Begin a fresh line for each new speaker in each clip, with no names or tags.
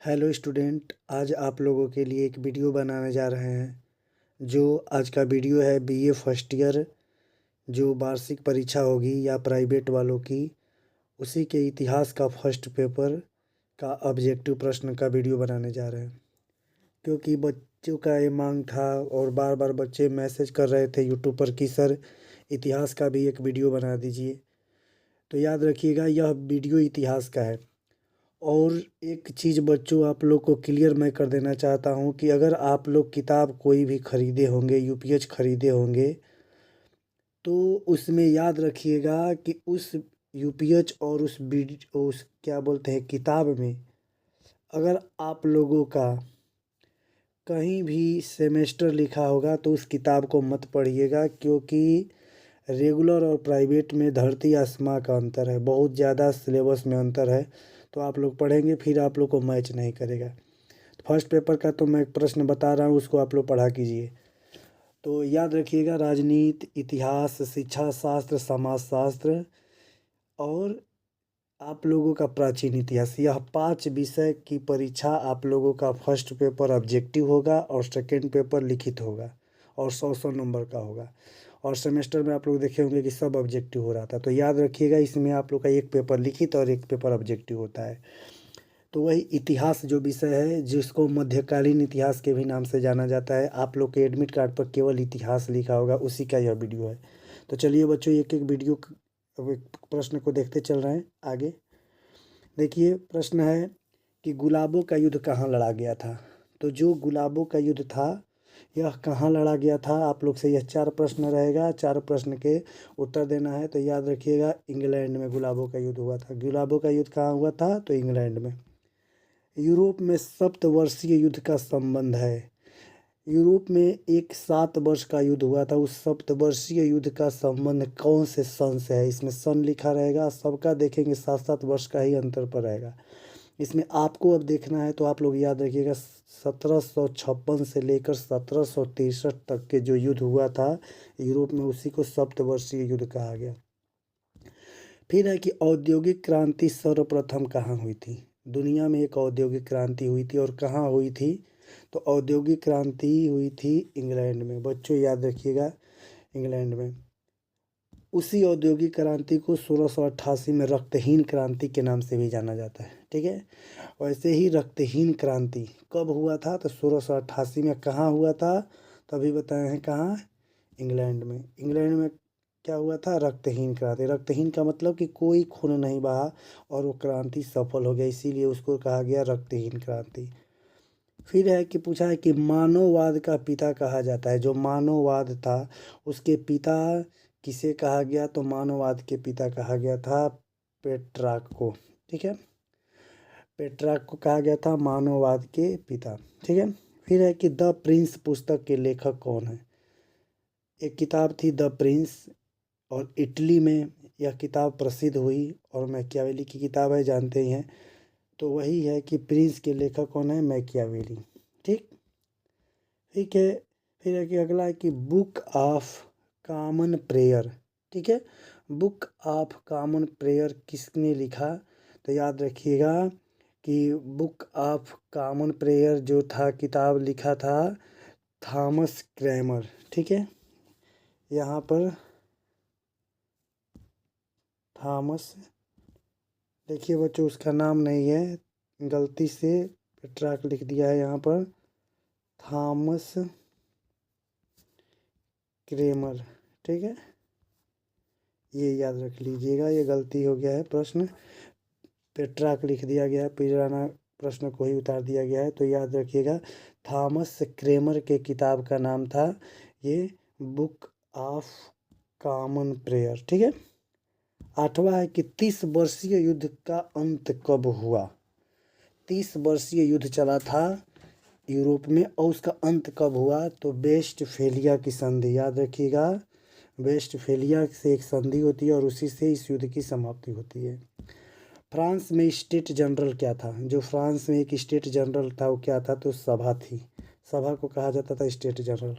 Hello student, आज आप लोगों के लिए एक वीडियो बनाने जा रहे हैं। जो आज का वीडियो है बीए फर्स्ट ईयर जो वार्षिक परीक्षा होगी या प्राइवेट वालों की, उसी के इतिहास का फर्स्ट पेपर का ऑब्जेक्टिव प्रश्न का वीडियो बनाने जा रहे हैं। क्योंकि बच्चों का ये मांग था और बार बार बच्चे मैसेज कर रहे थे यूट्यूब पर कि सर इतिहास का भी एक वीडियो बना दीजिए। तो याद रखिएगा, यह वीडियो इतिहास का है। और एक चीज़ बच्चों, आप लोग को क्लियर मैं कर देना चाहता हूँ कि अगर आप लोग किताब कोई भी ख़रीदे होंगे, यूपीएच ख़रीदे होंगे, तो उसमें याद रखिएगा कि उस यूपीएच और उस क्या बोलते हैं किताब में, अगर आप लोगों का कहीं भी सेमेस्टर लिखा होगा तो उस किताब को मत पढ़िएगा। क्योंकि रेगुलर और प्राइवेट में धरती आसमां का अंतर है, बहुत ज़्यादा सिलेबस में अंतर है। तो आप लोग पढ़ेंगे फिर आप लोग को मैच नहीं करेगा। फर्स्ट पेपर का तो मैं प्रश्न बता रहा हूँ, उसको आप लोग पढ़ा कीजिए। तो याद रखिएगा, राजनीति, इतिहास, शिक्षा शास्त्र, समाजशास्त्र और आप लोगों का प्राचीन इतिहास, यह 5 विषय की परीक्षा आप लोगों का फर्स्ट पेपर ऑब्जेक्टिव होगा और सेकेंड पेपर लिखित होगा और 100 नंबर का होगा। और सेमेस्टर में आप लोग देखे होंगे कि सब ऑब्जेक्टिव हो रहा था। तो याद रखिएगा, इसमें आप लोग का एक पेपर लिखित और एक पेपर ऑब्जेक्टिव होता है। तो वही इतिहास जो विषय है, जिसको मध्यकालीन इतिहास के भी नाम से जाना जाता है, आप लोग के एडमिट कार्ड पर केवल इतिहास लिखा होगा, उसी का यह वीडियो है। तो चलिए बच्चों, एक एक वीडियो अब एक प्रश्न को देखते चल रहे हैं आगे। देखिए, प्रश्न है कि गुलाबों का युद्ध कहाँ लड़ा गया था। तो जो गुलाबों का युद्ध था, यह कहाँ लड़ा गया था, आप लोग से यह 4 प्रश्न रहेगा। 4 प्रश्न के उत्तर देना है। तो याद रखिएगा, इंग्लैंड में गुलाबों का युद्ध हुआ था। गुलाबों का युद्ध कहाँ हुआ था, तो इंग्लैंड में। यूरोप में सप्तवर्षीय युद्ध का संबंध है। यूरोप में एक 7 वर्ष का युद्ध हुआ था। उस सप्तवर्षीय युद्ध का संबंध कौन से सन से है, इसमें सन लिखा रहेगा। सबका देखेंगे 7-7 वर्ष का ही अंतर पर रहेगा। इसमें आपको अब देखना है, तो आप लोग याद रखिएगा 1756 से लेकर 1763 तक के जो युद्ध हुआ था यूरोप में, उसी को सप्तवर्षीय युद्ध कहा गया। फिर है कि औद्योगिक क्रांति सर्वप्रथम कहाँ हुई थी। दुनिया में एक औद्योगिक क्रांति हुई थी, और कहाँ हुई थी, तो औद्योगिक क्रांति हुई थी इंग्लैंड में। बच्चों याद रखिएगा, इंग्लैंड में। उसी औद्योगिक क्रांति को 1688 में रक्तहीन क्रांति के नाम से भी जाना जाता है। ठीक है, वैसे ही रक्तहीन क्रांति कब हुआ था, तो 1688 में। कहाँ हुआ था, तभी बताए हैं कहाँ, इंग्लैंड में। इंग्लैंड में क्या हुआ था, रक्तहीन क्रांति। रक्तहीन का मतलब कि कोई खून नहीं बहा और वो क्रांति सफल हो गया, इसीलिए उसको कहा गया रक्तहीन क्रांति। फिर है कि पूछा है कि मानववाद का पिता कहा जाता है। जो मानववाद था उसके पिता किसे कहा गया, तो मानववाद के पिता कहा गया था पेट्रार्क को। ठीक है, पेट्रार्क को कहा गया था मानववाद के पिता। ठीक है, फिर है कि द प्रिंस पुस्तक के लेखक कौन है। एक किताब थी द प्रिंस, और इटली में यह किताब प्रसिद्ध हुई, और मैकियावेली की किताब है, जानते ही हैं। तो वही है कि प्रिंस के लेखक कौन है, मैकियावेली। ठीक ठीक है, फिर है कि अगला है कि बुक ऑफ कॉमन प्रेयर। ठीक है, बुक ऑफ कॉमन प्रेयर किसने लिखा, तो याद रखिएगा कि बुक ऑफ कॉमन प्रेयर जो था, किताब लिखा था थॉमस क्रैमर। ठीक है, यहाँ पर थॉमस, देखिए बच्चों उसका नाम नहीं है, गलती से पेट्रार्क लिख दिया है यहाँ पर, थॉमस क्रेमर। ठीक है, ये याद रख लीजिएगा, ये गलती हो गया है, प्रश्न पेट्रार्क लिख दिया गया है, पुराना प्रश्न को ही उतार दिया गया है। तो याद रखिएगा, थॉमस क्रेमर के किताब का नाम था ये बुक ऑफ कॉमन प्रेयर। ठीक है, 8वां है कि 30 वर्षीय युद्ध का अंत कब हुआ। 30 वर्षीय युद्ध चला था यूरोप में, और उसका अंत कब हुआ, तो वेस्टफेलिया की संधि। याद रखिएगा, वेस्टफेलिया से एक संधि होती है और उसी से इस युद्ध की समाप्ति होती है। फ्रांस में स्टेट जनरल क्या था। जो फ्रांस में एक स्टेट जनरल था वो क्या था, तो सभा थी। सभा को कहा जाता था स्टेट जनरल।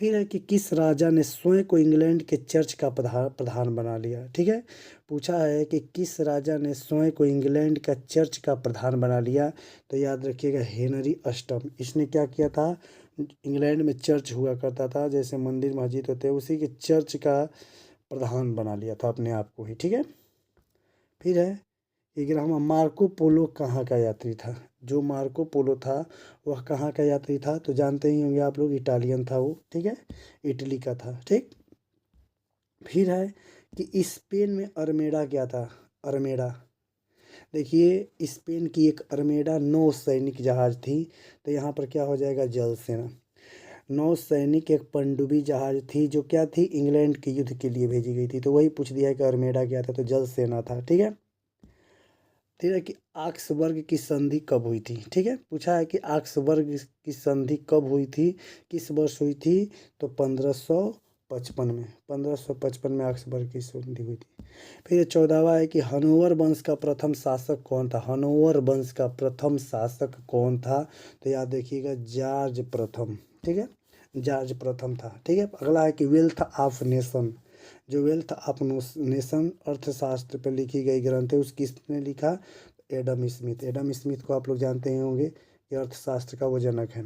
फिर है कि किस राजा ने स्वयं को इंग्लैंड के चर्च का प्रधान बना लिया। ठीक है, पूछा है कि किस राजा ने स्वयं को इंग्लैंड का चर्च का प्रधान बना लिया। तो याद रखिएगा हेनरी अष्टम। इसने क्या किया था, इंग्लैंड में चर्च हुआ करता था, जैसे मंदिर मस्जिद होते हैं, उसी के चर्च का प्रधान बना लिया था अपने आप को ही। ठीक है, फिर है 11वां, मार्को पोलो कहाँ का यात्री था। जो मार्को पोलो था वह कहाँ का यात्री था, तो जानते ही होंगे आप लोग, इटालियन था वो। ठीक है, इटली का था। ठीक, फिर है कि स्पेन में अरमेडा क्या था। अरमेडा, देखिए स्पेन की एक अरमेडा नौ सैनिक जहाज थी, तो यहाँ पर क्या हो जाएगा, जल सेना। नौ सैनिक एक पनडुब्बी जहाज थी, जो क्या थी, इंग्लैंड के युद्ध के लिए भेजी गई थी। तो वही पूछ दिया कि अरमेडा क्या था, तो जल सेना था। ठीक है, फिर है कि आक्सबर्ग की संधि कब हुई थी। ठीक है, पूछा है कि आक्सबर्ग की संधि कब हुई थी, किस वर्ष हुई थी, तो 1555 में। 1555 में आक्सबर्ग की संधि हुई थी। फिर 14वां है कि हनोवर वंश का प्रथम शासक कौन था। हनोवर वंश का प्रथम शासक कौन था, तो याद देखिएगा जॉर्ज प्रथम। ठीक है, जॉर्ज प्रथम था। ठीक है, अगला है कि वेल्थ ऑफ नेशन। जो वेल्थ ऑफ नेशन अर्थशास्त्र पर लिखी गई ग्रंथ है, उस किसने लिखा, एडम स्मिथ। एडम स्मिथ को आप लोग जानते ही होंगे, ये अर्थशास्त्र का वो जनक है।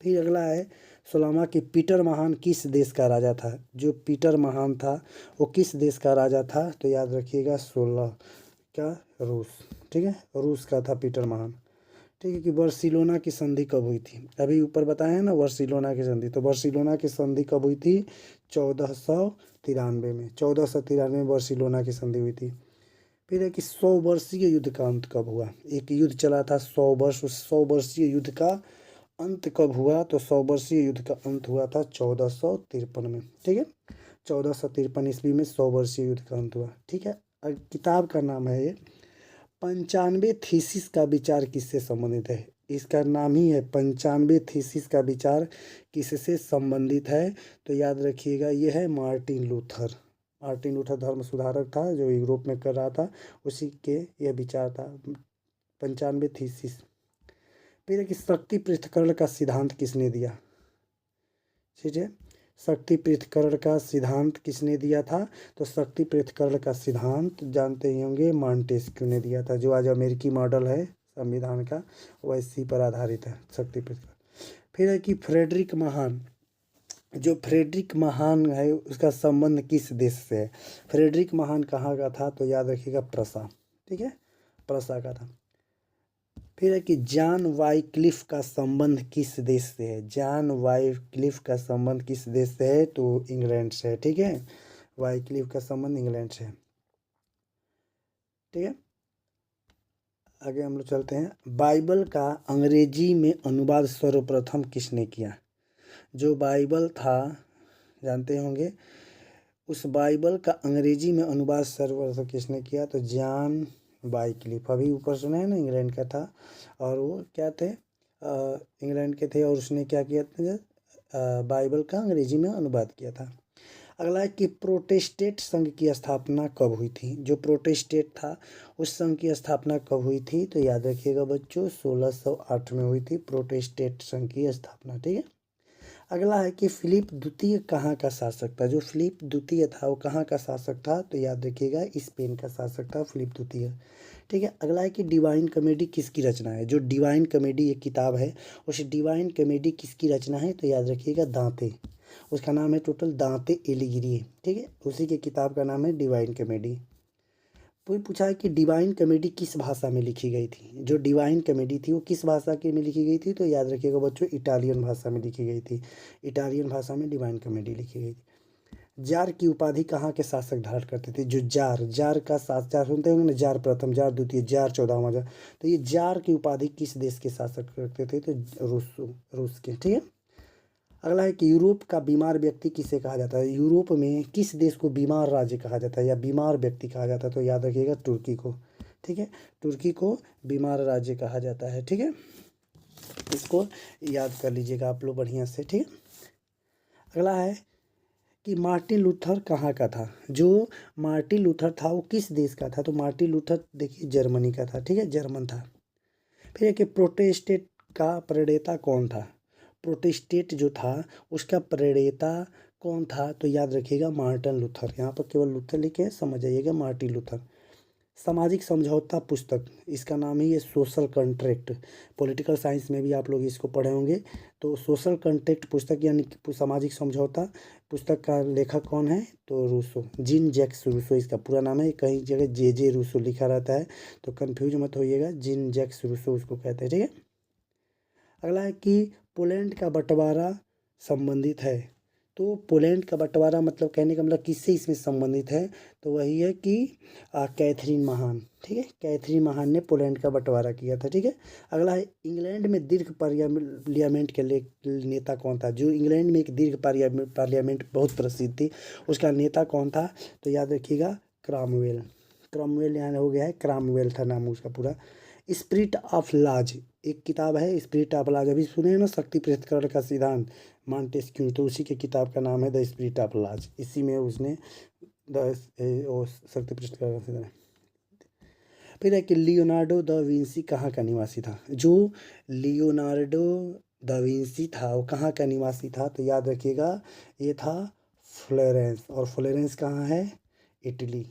फिर अगला है 16वां कि पीटर महान किस देश का राजा था। जो पीटर महान था वो किस देश का राजा था, तो याद रखिएगा 16 का, रूस। ठीक है, रूस का था पीटर महान। ठीक है, कि बार्सिलोना की संधि कब हुई थी। अभी ऊपर बताया है ना बार्सिलोना की संधि, तो बार्सिलोना की संधि कब हुई थी, 1493 में। 1493 में बार्सिलोना की संधि हुई थी। फिर है कि 100 वर्षीय युद्ध का अंत कब हुआ। एक युद्ध चला था 100 वर्ष, उस 100 वर्षीय युद्ध का अंत कब हुआ, तो 100 वर्षीय युद्ध का अंत हुआ था 1453 में। ठीक है, 1453 ईस्वी में 100 वर्षीय युद्ध का अंत हुआ। ठीक है, किताब का नाम है ये 95 थीसिस का विचार किससे संबंधित है। इसका नाम ही है 95 थीसिस का विचार किससे संबंधित है, तो याद रखिएगा ये है मार्टिन लूथर। मार्टिन लूथर धर्म सुधारक था जो यूरोप में कर रहा था, उसी के यह विचार था 95 थीसिस। फिर है कि शक्ति पृथक्करण का सिद्धांत किसने दिया। ठीक है, शक्ति पृथक्करण का सिद्धांत किसने दिया था, तो शक्ति पृथक्करण का सिद्धांत जानते ही होंगे मॉन्टेस्क्यू ने दिया था। जो आज अमेरिकी मॉडल है संविधान का, वह इसी पर आधारित है, शक्ति पृथक्करण। फिर है कि फ्रेडरिक महान, जो फ्रेडरिक महान है उसका संबंध किस देश से है। फ्रेडरिक महान कहाँ का था, तो याद रखिएगा प्रसा। ठीक है, प्रसा का था। फिर है कि जॉन वाइक्लिफ का संबंध किस देश से है। जॉन वाइक्लिफ का संबंध किस देश से है, तो इंग्लैंड से है। ठीक है, वाइक्लिफ का संबंध इंग्लैंड से है। ठीक है, आगे हम लोग चलते हैं। बाइबल का अंग्रेजी में अनुवाद सर्वप्रथम किसने किया। जो बाइबल था जानते होंगे, उस बाइबल का अंग्रेजी में अनुवाद सर्वप्रथम किसने किया, तो जॉन वाइक्लिफ। अभी ऊपर सुना है ना, इंग्लैंड का था, और वो क्या थे, इंग्लैंड के थे, और उसने क्या किया था, बाइबल का अंग्रेजी में अनुवाद किया था। अगला है कि प्रोटेस्टेंट संघ की स्थापना कब हुई थी। जो प्रोटेस्टेंट था उस संघ की स्थापना कब हुई थी, तो याद रखिएगा बच्चों 1608 में हुई थी प्रोटेस्टेंट संघ की स्थापना। ठीक है, अगला है कि फिलिप द्वितीय कहाँ का शासक था। जो फिलिप द्वितीय था वो कहाँ का शासक था, तो याद रखिएगा स्पेन का शासक था फिलिप द्वितीय। ठीक है, अगला है कि डिवाइन कॉमेडी किसकी रचना है। जो डिवाइन कॉमेडी एक किताब है, उस डिवाइन कॉमेडी किसकी रचना है, तो याद रखिएगा दांते। उसका नाम है टोटल दांते एलिगिरी। ठीक है, उसी के किताब का नाम है डिवाइन कॉमेडी। कोई पूछा है कि डिवाइन कॉमेडी किस भाषा में लिखी गई थी। जो डिवाइन कॉमेडी थी वो किस भाषा के में लिखी गई थी, तो याद रखिएगा बच्चों इटालियन भाषा में लिखी गई थी। इटालियन भाषा में डिवाइन कॉमेडी लिखी गई थी। जार की उपाधि कहाँ के शासक धारण करते थे। जो जार, जार का शासक, जार सुनते होंगे ना, जार प्रथम, जार द्वितीय, जार 14वां जार, तो ये जार की उपाधि किस देश के शासक करते थे, तो रूस के। ठीक है, अगला है कि यूरोप का बीमार व्यक्ति किसे कहा जाता है। यूरोप में किस देश को बीमार राज्य कहा जाता है या बीमार व्यक्ति कहा जाता है, तो याद रखिएगा तुर्की को। ठीक है, तुर्की को बीमार राज्य कहा जाता है। ठीक है, इसको याद कर लीजिएगा आप लोग बढ़िया से। ठीक है, अगला है कि मार्टिन लूथर कहाँ का था। जो मार्टिन लूथर था वो किस देश का था, तो मार्टिन लूथर देखिए जर्मनी का था। ठीक है, जर्मन था। फिर है कि प्रोटेस्टेंट का प्रणेता कौन था। प्रोटेस्टेंट जो था उसका प्रणेता कौन था, तो याद रखिएगा मार्टिन लूथर। यहाँ पर केवल लूथर लिखे हैं, समझ जाइएगा मार्टिन लूथर। सामाजिक समझौता पुस्तक, इसका नाम ही है सोशल कॉन्ट्रैक्ट। पॉलिटिकल साइंस में भी आप लोग इसको पढ़े होंगे। तो सोशल कॉन्ट्रैक्ट पुस्तक यानी कि सामाजिक समझौता पुस्तक का लेखक कौन है, तो रूसो, जीन जैक्स रूसो इसका पूरा नाम है। कहीं जगह जे रूसो लिखा रहता है तो कन्फ्यूज मत होइएगा, जीन जैक्स रूसो उसको कहते हैं, ठीक है। अगला है कि पोलैंड का बंटवारा संबंधित है। तो पोलैंड का बंटवारा मतलब कहने का मतलब किससे इसमें संबंधित है, तो वही है कि कैथरीन महान, ठीक है। कैथरीन महान ने पोलैंड का बंटवारा किया था, ठीक है। अगला है इंग्लैंड में दीर्घ पार्लियामेंट के नेता कौन था। जो इंग्लैंड में एक दीर्घ पार्लियामेंट बहुत प्रसिद्ध थी, उसका नेता कौन था, तो याद रखिएगा क्रॉमवेल। क्रॉमवेल यहाँ हो गया है, क्रॉमवेल था नाम उसका पूरा। स्पिरिट ऑफ लॉज एक किताब है, स्पिरिट ऑफ लॉज अभी सुने हैं ना, शक्ति पृथक्करण का सिद्धांत मॉन्टेस्क्यू, तो उसी के किताब का नाम है द स्पिरिट ऑफ लॉज। इसी में उसने शक्ति पृथक्करण का सिद्धांत। फिर है कि लियोनार्डो द विंसी कहाँ का निवासी था। जो लियोनार्डो द विंसी था वो कहाँ का निवासी था, तो याद रखिएगा ये था फ्लोरेंस। और फ्लोरेंस कहाँ है, इटली।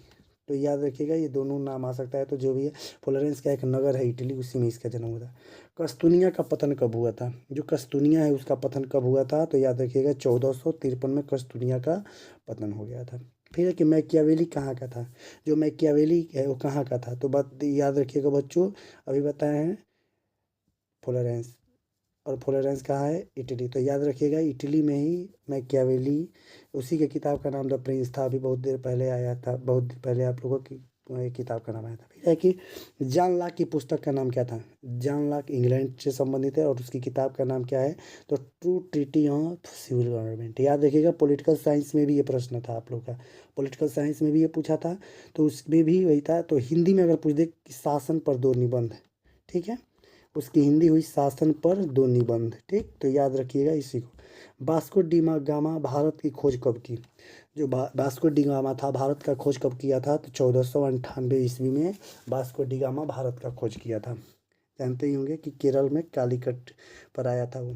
तो याद रखिएगा ये दोनों नाम आ सकता है, तो जो भी है फ्लोरेंस का एक नगर है इटली, उसी में इसका जन्म हुआ था। कस्तूनिया का पतन कब हुआ था। जो कस्तूनिया है उसका पतन कब हुआ था, तो याद रखिएगा 1453 में कस्तूनिया का पतन हो गया था। फिर है कि मैकियावेली कहाँ का था। जो मैकियावेली है वो कहाँ का था, तो बात याद रखिएगा बच्चों, अभी बताए हैं फ्लोरेंस। और फ्लोरेंस कहाँ है, इटली। तो याद रखिएगा इटली में ही मैकियावेली, उसी के किताब का नाम द प्रिंस था, अभी बहुत देर पहले आया था, बहुत देर पहले आप लोगों की किताब का नाम आया था। फिर है कि जॉन लॉक की पुस्तक का नाम क्या था। जॉन लॉक इंग्लैंड से संबंधित है और उसकी किताब का नाम क्या है, तो true treaty of civil government. याद रखिएगा पॉलिटिकल साइंस में भी ये प्रश्न था आप लोग का, पॉलिटिकल साइंस में भी ये पूछा था, तो उसमें भी वही था। तो हिंदी में अगर पूछ दे कि शासन पर दो निबंध, ठीक है, उसकी हिंदी हुई शासन पर दो निबंध, ठीक। तो याद रखिएगा इसी को। वास्को डी गामा भारत की खोज कब की। जो वास्को डी गामा था भारत का खोज कब किया था, तो 1498 ईस्वी में वास्को डी गामा भारत का खोज किया था। जानते ही होंगे कि केरल में कालीकट पर आया था वो।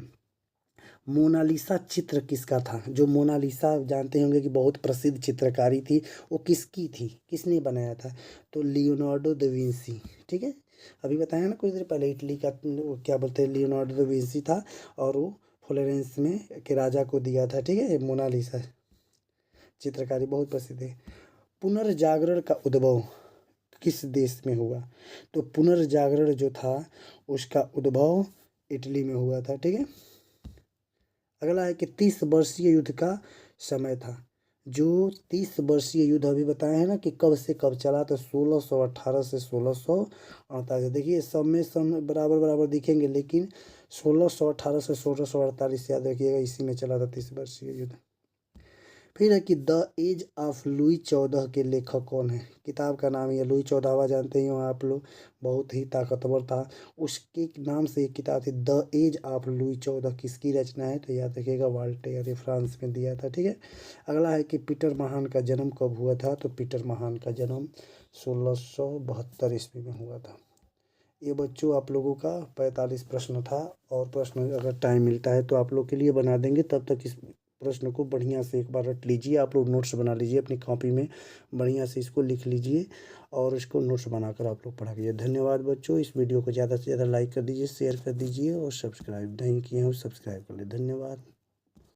मोनालिसा चित्र किसका था। जो मोनालिसा जानते होंगे कि बहुत प्रसिद्ध चित्रकारी थी, वो किसकी थी, किसने बनाया था, तो लियोनार्डो द विंसी, ठीक है। अभी बताया ना कुछ देर पहले, इटली का वो क्या बोलते हैं, लियोनार्डो द विंसी था, और वो फ्लोरेंस में के राजा को दिया था, ठीक है। मोनालिसा चित्रकारी बहुत प्रसिद्ध है। पुनर्जागरण का उद्भव किस देश में हुआ, तो पुनर्जागरण जो था उसका उद्भव इटली में हुआ था, ठीक है। अगला है कि 30 वर्षीय युद्ध का समय था। जो 30 वर्षीय युद्ध अभी बताए हैं ना कि कब से कब चला, तो 1618 से 1648। देखिए सब में सम बराबर बराबर दिखेंगे, लेकिन 1618 से 1648 याद रखिएगा, इसी में चला था 30 वर्षीय युद्ध। फिर है कि द एज ऑफ लुई 14 के लेखक कौन है। किताब का नाम है लुई 14वां, जानते ही हो आप लोग, बहुत ही ताकतवर था। उसके नाम से एक किताब थी द एज ऑफ लुई 14, किसकी रचना है, तो याद रखिएगा वाल्टेयर, ये फ्रांस में दिया था, ठीक है। अगला है कि पीटर महान का जन्म कब हुआ था, तो पीटर महान का जन्म 1672 ईस्वी में हुआ था। ये बच्चों आप लोगों का 45 प्रश्न था, और प्रश्न अगर टाइम मिलता है तो आप लोग के लिए बना देंगे। तब तक इस प्रश्न को बढ़िया से एक बार रट लीजिए, आप लोग नोट्स बना लीजिए अपनी कॉपी में, बढ़िया से इसको लिख लीजिए और इसको नोट्स बनाकर आप लोग पढ़ा कीजिए। धन्यवाद बच्चों। इस वीडियो को ज़्यादा से ज़्यादा लाइक कर दीजिए, शेयर कर दीजिए, और सब्सक्राइब नहीं किए हो सब्सक्राइब कर ले। धन्यवाद।